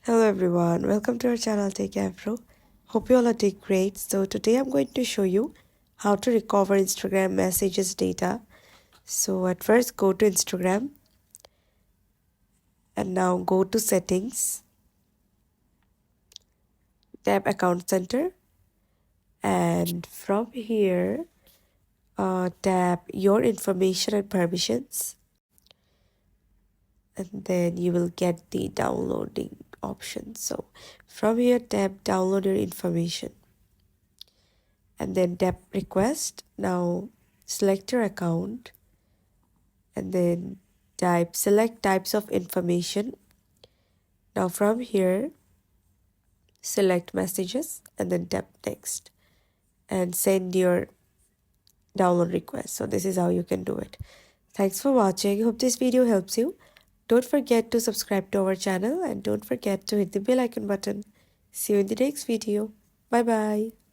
Hello everyone, welcome to our channel Tech Afro. Hope you all are doing great. So today I'm going to show you how to recover Instagram messages data. So at first go to Instagram and now go to settings, tap account center, and from here tap your information and permissions, and then you will get the downloading option. So from here tap download your information and then tap request. Now select your account and then select types of information. Now from here select messages and then tap next and send your download request. So this is how you can do it. Thanks for watching. Hope this video helps you. Don't forget to subscribe to our channel and don't forget to hit the bell icon button. See you in the next video. Bye bye.